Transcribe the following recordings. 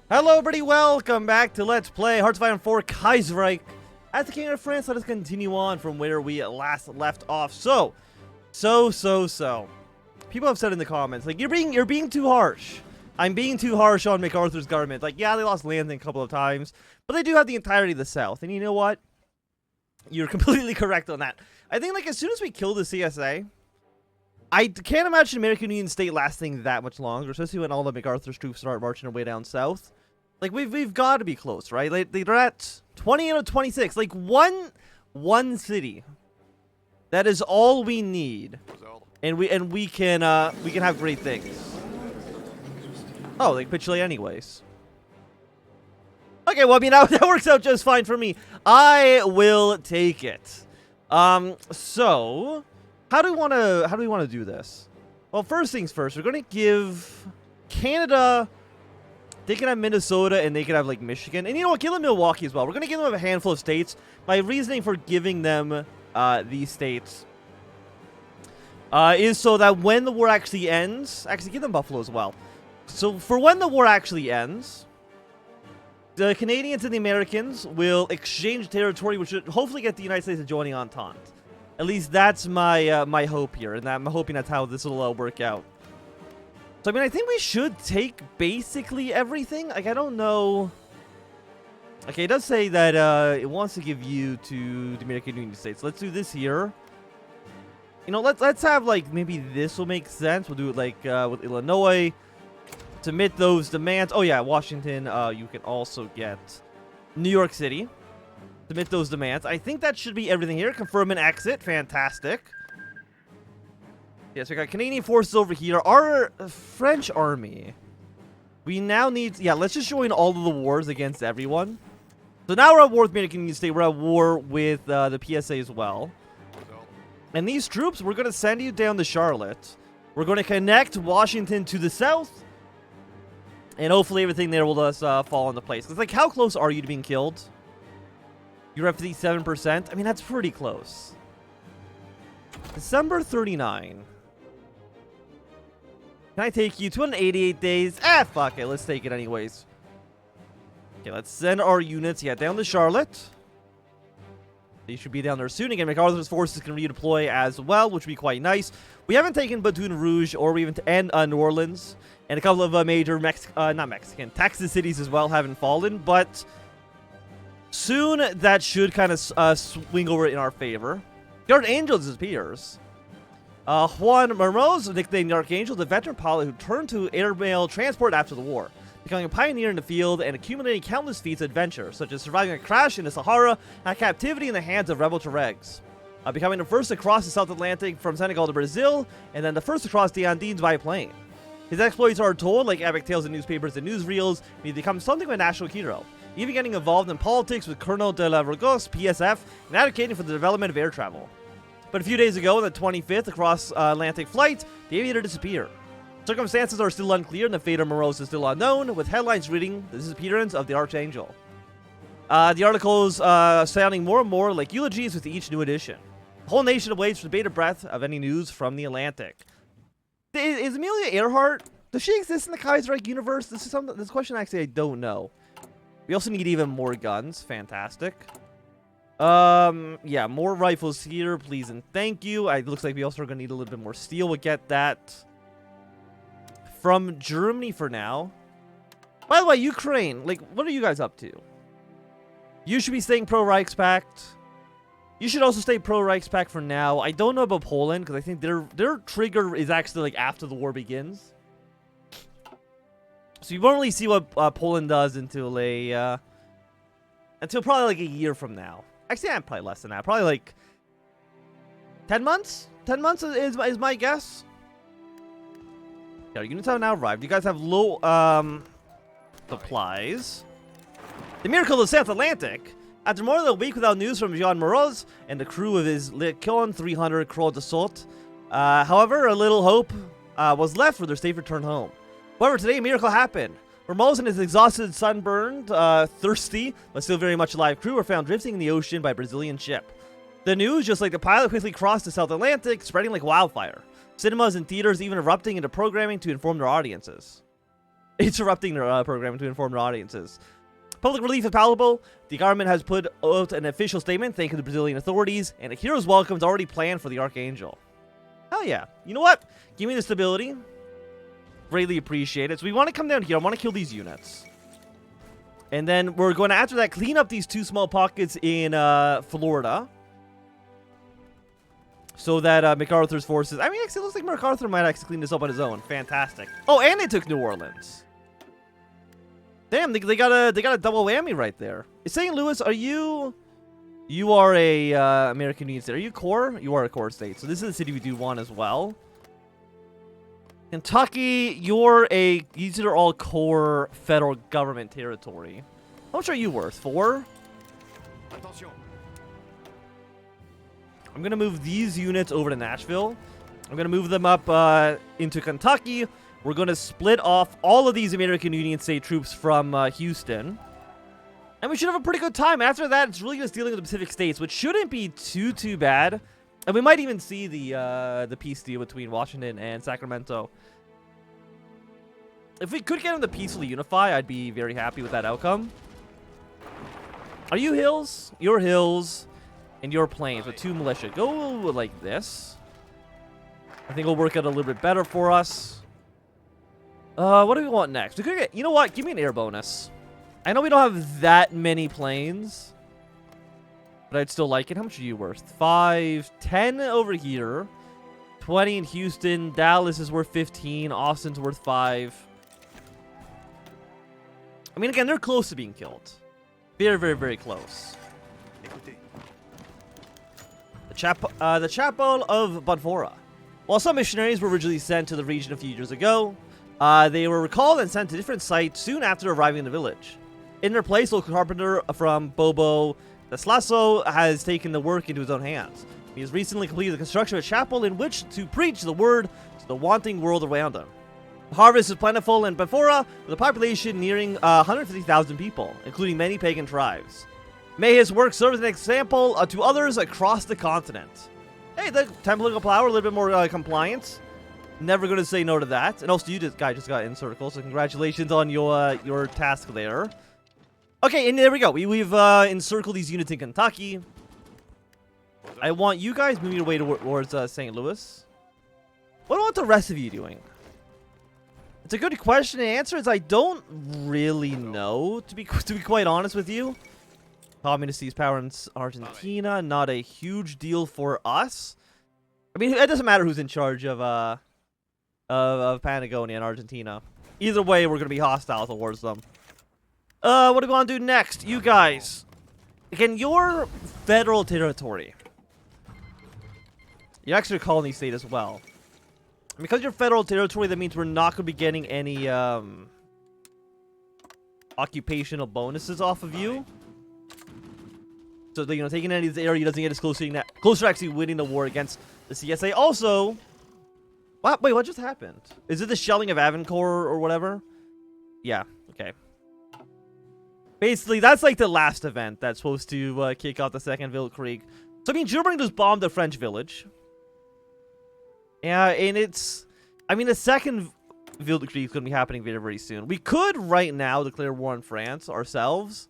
Hello everybody, welcome back to Let's Play Hearts of Iron 4 Kaiserreich. As the King of France, let us continue on from where we last left off. So. People have said in the comments, like, you're being too harsh. I'm being too harsh on MacArthur's government. Like, yeah, they lost land a couple of times, but they do have the entirety of the South. And you know what? You're completely correct on that. I think, like, as soon as we kill the CSA, I can't imagine American Union State lasting that much longer, especially when all the MacArthur's troops start marching their way down south. Like, we've got to be close, right? Like, they're at 20 out of 26. Like, one city. That is all we need, and we can have great things. Oh, they capitulate anyways. Okay, well, I mean, that works out just fine for me. I will take it. So. How do we want to do this? Well, first things first, we're going to give Canada, they can have Minnesota and they can have like Michigan. And you know what, give them Milwaukee as well. We're going to give them a handful of states. My reasoning for giving them these states is so that when the war actually ends, actually give them Buffalo as well. So for when the war actually ends, the Canadians and the Americans will exchange territory, which should hopefully get the United States to joining Entente. At least that's my my hope here, and I'm hoping that's how this will work out. So I mean, I think we should take basically everything. Like, I don't know. Okay, it does say that it wants to give you to the American United States. Let's do this here. You know, let's have like maybe this will make sense. We'll do it like with Illinois. Submit those demands. Oh yeah, Washington. You can also get New York City. Submit those demands. I think that should be everything here. Confirm and exit. Fantastic. Yes, we got Canadian forces over here. Our French army. We now need... Yeah, let's just join all of the wars against everyone. So now we're at war with American Union State. We're at war with the PSA as well. And these troops, we're going to send you down to Charlotte. We're going to connect Washington to the south. And hopefully everything there will just fall into place. It's like, how close are you to being killed? You're at 57%. I mean, that's pretty close. December 39. Can I take you? 288 days. Ah, fuck it. Let's take it anyways. Okay, let's send our units, down to Charlotte. They should be down there soon. Again, MacArthur's forces can redeploy as well, which would be quite nice. We haven't taken Baton Rouge or even New Orleans. And a couple of major Texas cities as well haven't fallen, but... soon, that should kind of swing over in our favor. The Archangel disappears. Juan Moroz, nicknamed the Archangel, the veteran pilot who turned to airmail transport after the war, becoming a pioneer in the field and accumulating countless feats of adventure, such as surviving a crash in the Sahara and captivity in the hands of rebel Tuaregs, becoming the first to cross the South Atlantic from Senegal to Brazil, and then the first to cross the Andes by plane. His exploits are told like epic tales in newspapers and newsreels, and he becomes something of a national hero, even getting involved in politics with Colonel de la Rogos, PSF, and advocating for the development of air travel. But a few days ago, on the 25th, across Atlantic flight, the aviator disappeared. Circumstances are still unclear, and the fate of Moroz is still unknown, with headlines reading the disappearance of the Archangel. The articles sounding more and more like eulogies with each new edition. The whole nation awaits for the bated breath of any news from the Atlantic. Is Amelia Earhart, does she exist in the Kaiserreich universe? This question actually I don't know. We also need even more guns. Fantastic. Yeah, more rifles here, please and thank you. It looks like we also are going to need a little bit more steel. We'll get that from Germany for now. By the way, Ukraine, like, what are you guys up to? You should be staying pro-Reichspakt. You should also stay pro-Reichspakt for now. I don't know about Poland, because I think their trigger is actually, like, after the war begins. So you won't really see what Poland does until probably like a year from now. Actually, I'm probably less than that. Probably like 10 months. 10 months is my guess. Yeah, our units have now arrived. You guys have low supplies. The miracle of the South Atlantic. After more than a week without news from Jean Moroz and the crew of his Kilon 300 Croix d'Assault, however, a little hope was left for their safe return home. However, today a miracle happened. Moroz and his exhausted, sunburned, thirsty, but still very much alive crew were found drifting in the ocean by a Brazilian ship. The news, just like the pilot, quickly crossed the South Atlantic, spreading like wildfire. Cinemas and theaters even erupting into programming to inform their audiences. interrupting their program to inform their audiences. Public relief is palpable. The government has put out an official statement thanking the Brazilian authorities, and a hero's welcome is already planned for the Archangel. Hell yeah. You know what? Give me the stability. Greatly appreciate it. So we want to come down here. I want to kill these units. And then we're going to, after that, clean up these 2 small pockets in Florida. So that MacArthur's forces... I mean, actually, it looks like MacArthur might actually clean this up on his own. Fantastic. Oh, and they took New Orleans. Damn, they got a double whammy right there. St. Louis, are you... You are a American Union state. Are you core? You are a core state. So this is the city we do want as well. Kentucky, these are all core federal government territory. How much are you worth? 4? I'm going to move these units over to Nashville. I'm going to move them up into Kentucky. We're going to split off all of these American Union state troops from Houston. And we should have a pretty good time. After that, it's really just dealing with the Pacific states, which shouldn't be too bad. And we might even see the peace deal between Washington and Sacramento. If we could get them to peacefully unify, I'd be very happy with that outcome. Are you hills? You're hills. And your plains with 2 militia. Go like this. I think it'll work out a little bit better for us. What do we want next? We could get, you know what? Give me an air bonus. I know we don't have that many planes, but I'd still like it. How much are you worth? 5, 10 over here. 20 in Houston. Dallas is worth 15. Austin's worth 5. I mean, again, they're close to being killed. Very close. The Chapel of Bonfora. While some missionaries were originally sent to the region a few years ago, they were recalled and sent to different sites soon after arriving in the village. In their place, local carpenter from Bobo de Slasso has taken the work into his own hands. He has recently completed the construction of a chapel in which to preach the word to the wanting world around him. The harvest is plentiful in Bonfora, with a population nearing 150,000 people, including many pagan tribes. May his work serve as an example to others across the continent. Hey, the Temple of Power, a little bit more compliant. Never going to say no to that. And also, guy just got in circle, so congratulations on your task there. Okay, and there we go. We've encircled these units in Kentucky. I want you guys moving away towards St. Louis. What about the rest of you doing? It's a good question. The answer is I don't really know, to be quite honest with you. Communist seized power in Argentina, not a huge deal for us. I mean, it doesn't matter who's in charge of Patagonia and Argentina. Either way, we're gonna be hostile towards them. What do we want to do next? You guys, again, your federal territory. You're actually a colony state as well. Because you're federal territory, that means we're not gonna be getting any occupational bonuses off of you. So, you know, taking any of this area doesn't get us closer to actually winning the war against the CSA. Also, what? Wait, what just happened? Is it the shelling of Avancourt or whatever? Yeah, okay. Basically, that's like the last event that's supposed to kick off the Second Weltkrieg. So, I mean, Germany just bombed a French village. Yeah, and it's... I mean, the Second Weltkrieg is going to be happening very soon. We could, right now, declare war on France ourselves.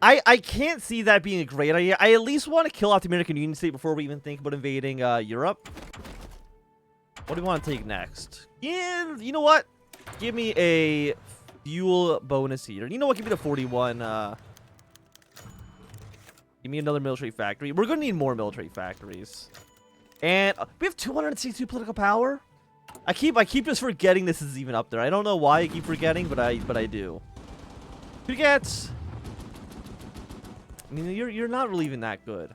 I can't see that being a great idea. I at least want to kill off the American Union state before we even think about invading Europe. What do we want to take next? Yeah, you know what? Give me a fuel bonus here. You know what? Give me the 41. Give me another military factory. We're going to need more military factories. And we have 262 political power. I keep just forgetting this is even up there. I don't know why I keep forgetting, but I do. Who gets... I mean, you're not really even that good.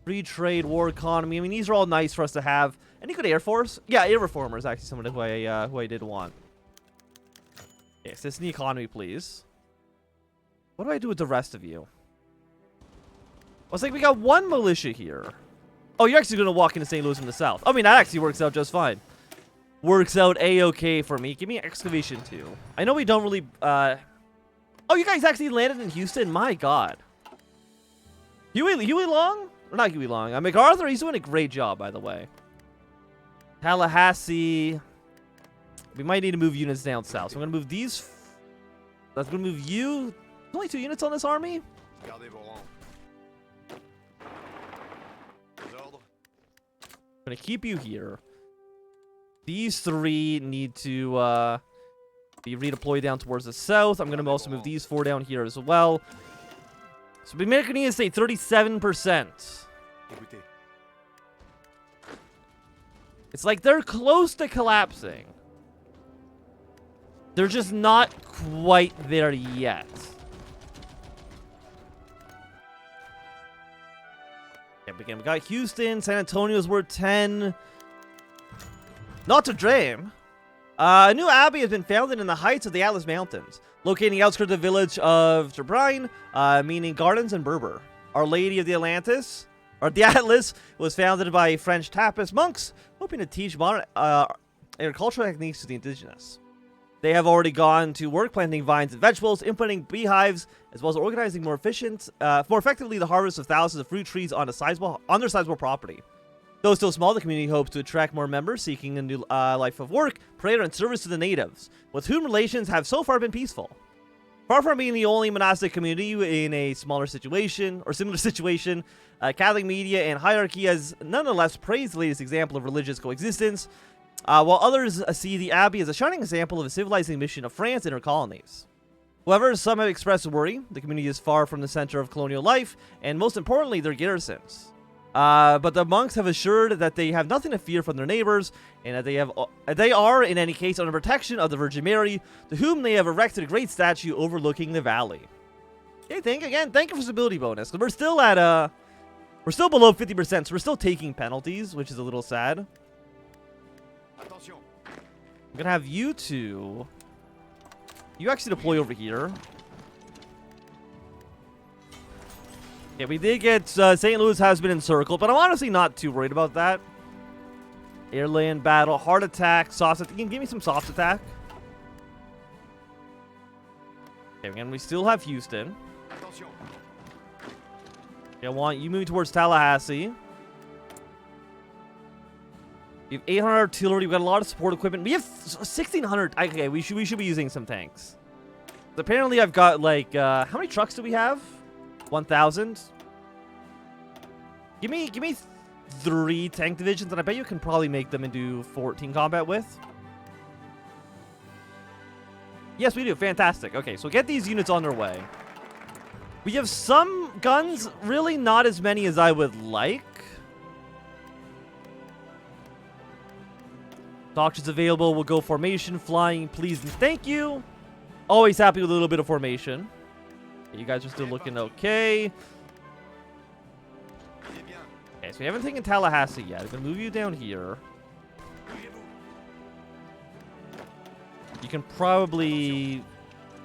Free trade, war economy. I mean, these are all nice for us to have. Any good Air Force? Yeah, Air Reformer is actually someone who I did want. Okay, assist in the economy, please. What do I do with the rest of you? I was like, we got 1 militia here. Oh, you're actually going to walk into St. Louis from the south. I mean, that actually works out just fine. Works out a-okay for me. Give me excavation, too. I know we don't really... Oh, you guys actually landed in Houston? My God. Huey Long? Or not Huey Long. MacArthur, he's doing a great job, by the way. Tallahassee. We might need to move units down south. So I'm going to move these. That's going to move you. There's only 2 units on this army. I'm going to keep you here. These 3 need to be redeployed down towards the south. I'm going to also move these 4 down here as well. So the American units stay 37%. It's like they're close to collapsing. They're just not quite there yet. Okay, again, we got Houston. San Antonio's worth 10. Notre Dame. A new abbey has been founded in the heights of the Atlas Mountains, locating the outskirts of the village of Trebrine, meaning gardens and Berber. Our Lady of the Atlantis, or the Atlas, was founded by French Trappist monks, hoping to teach modern agricultural techniques to the indigenous. They have already gone to work planting vines and vegetables, implementing beehives, as well as organizing more effectively the harvest of thousands of fruit trees on their sizable property. Though still small, the community hopes to attract more members seeking a new life of work, prayer, and service to the natives, with whom relations have so far been peaceful. Far from being the only monastic community in a similar situation, Catholic media and hierarchy has nonetheless praised the latest example of religious coexistence, while others see the Abbey as a shining example of a civilizing mission of France and her colonies. However, some have expressed worry. The community is far from the center of colonial life, and most importantly, their garrisons. But the monks have assured that they have nothing to fear from their neighbors, and that they are, in any case, under protection of the Virgin Mary, to whom they have erected a great statue overlooking the valley. Okay, thank you for stability bonus. We're still at we're still below 50%, so we're still taking penalties, which is a little sad. I'm gonna have you two. You actually deploy over here. Yeah, we did get St. Louis has been encircled, but I'm honestly not too worried about that. Airland battle, hard attack, soft attack. You can give me some soft attack. Okay, again, we still have Houston. Okay, I want you moving towards Tallahassee. We have 800 artillery. We've got a lot of support equipment. We have 1,600. Okay, we should be using some tanks. So apparently, I've got like how many trucks do we have? 1,000. Give me 3 tank divisions, and I bet you can probably make them into 14 combat with. Yes, we do. Fantastic. Okay, so get these units on their way. We have some guns, really not as many as I would like. Doctors available. We'll go formation, flying, please, and thank you. Always happy with a little bit of formation. You guys are still looking okay. Okay, so we haven't taken Tallahassee yet. I'm going to move you down here. You can probably...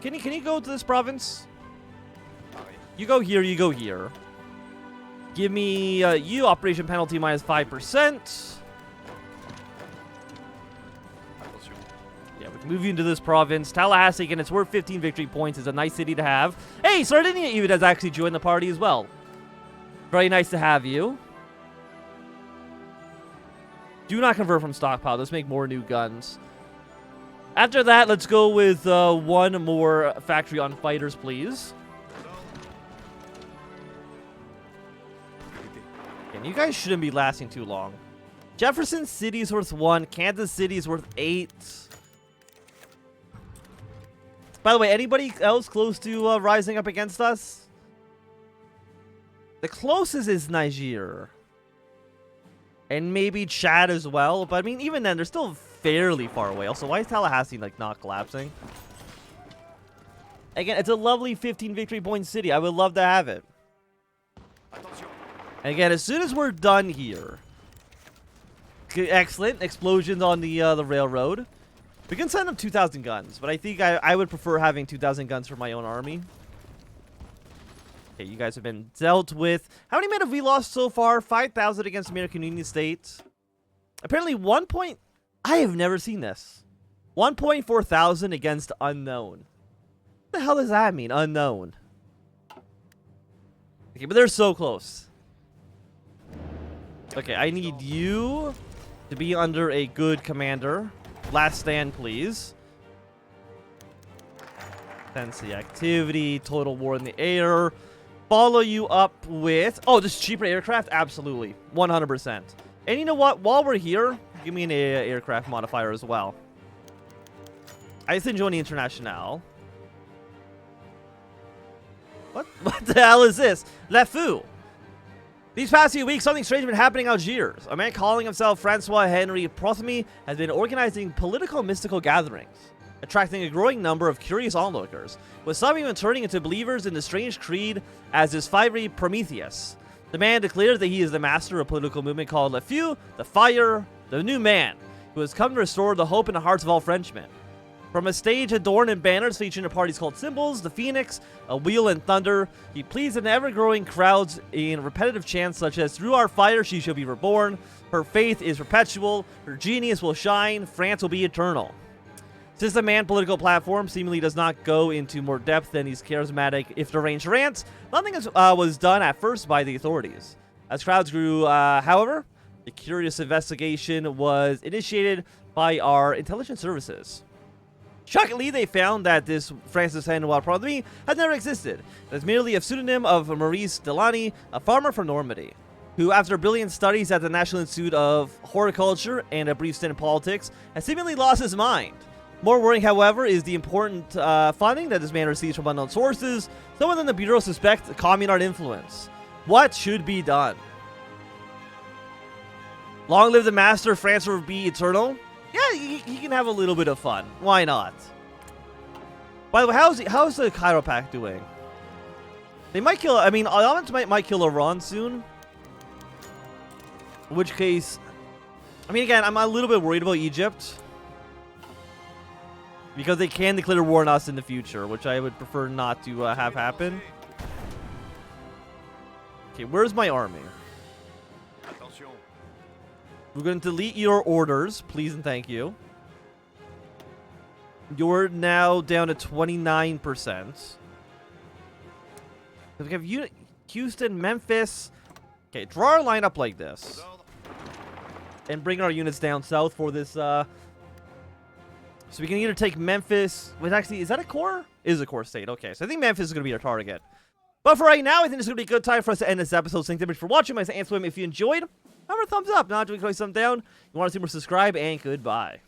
Can you go to this province? You go here, you go here. Give me you operation penalty minus 5%. Yeah, we can move you into this province. Tallahassee, again, it's worth 15 victory points. It's a nice city to have. Hey, Sardinia even has actually joined the party as well. Very nice to have you. Do not convert from stockpile. Let's make more new guns. After that, let's go with one more factory on fighters, please. And you guys shouldn't be lasting too long. Jefferson City is worth 1. Kansas City is worth 8. By the way, anybody else close to rising up against us? The closest is Niger. And maybe Chad as well. But I mean, even then, they're still fairly far away. Also, why is Tallahassee like not collapsing? Again, it's a lovely 15 victory point city. I would love to have it. And again, as soon as we're done here. Excellent. Explosions on the railroad. We can send them 2,000 guns. But I think I would prefer having 2,000 guns for my own army. Okay, you guys have been dealt with. How many men have we lost so far? 5,000 against American Union States. Apparently 1 point... I have never seen this. 1.4 thousand against unknown. What the hell does that mean? Unknown. Okay, but they're so close. Okay, I need you to be under a good commander. Last stand, please. Fancy activity, total war in the air. Follow you up with... Oh, just cheaper aircraft? Absolutely. 100%. And you know what? While we're here, give me an aircraft modifier as well. I just enjoy the Internationale. What the hell is this? Le Fou. These past few weeks, something strange has been happening in Algiers. A man calling himself Francois Henry Prothemy has been organizing political mystical gatherings, attracting a growing number of curious onlookers, with some even turning into believers in the strange creed as his fiery Prometheus. The man declared that he is the master of a political movement called Le Feu, the Fire, the New Man, who has come to restore the hope in the hearts of all Frenchmen. From a stage adorned in banners featuring the party's called symbols, the phoenix, a wheel, and thunder, he pleads in ever-growing crowds in repetitive chants such as, "Through our fire she shall be reborn, her faith is perpetual, her genius will shine, France will be eternal." Since the man's political platform seemingly does not go into more depth than his charismatic, if deranged rants, nothing was done at first by the authorities. As crowds grew, however, the curious investigation was initiated by our intelligence services. Shockingly, they found that this Francis Henry Prothemy has never existed. It is merely a pseudonym of Maurice Delany, a farmer from Normandy, who, after brilliant studies at the National Institute of Horticulture and a brief stint in politics, has seemingly lost his mind. More worrying, however, is the important funding that this man receives from unknown sources. Some within the Bureau suspect communist influence. What should be done? Long live the master, France will be eternal. Yeah, he can have a little bit of fun. Why not? By the way, how's the Kaiserreich doing? They might kill... I mean, Alliance might kill Iran soon. In which case... I mean, again, I'm a little bit worried about Egypt. Because they can declare war on us in the future, which I would prefer not to have happen. Okay, where's my army? We're going to delete your orders, please and thank you. You're now down to 29%. We have Houston, Memphis. Okay, draw our line up like this. And bring our units down south for this, So we can either take Memphis... Wait, actually, is that a core? It is a core state. Okay, so I think Memphis is going to be our target. But for right now, I think this is going to be a good time for us to end this episode. Thank you very much for watching. My name is Swim. If you enjoyed, have a thumbs up. Not doing thumbs down. You want to see more, subscribe, and goodbye.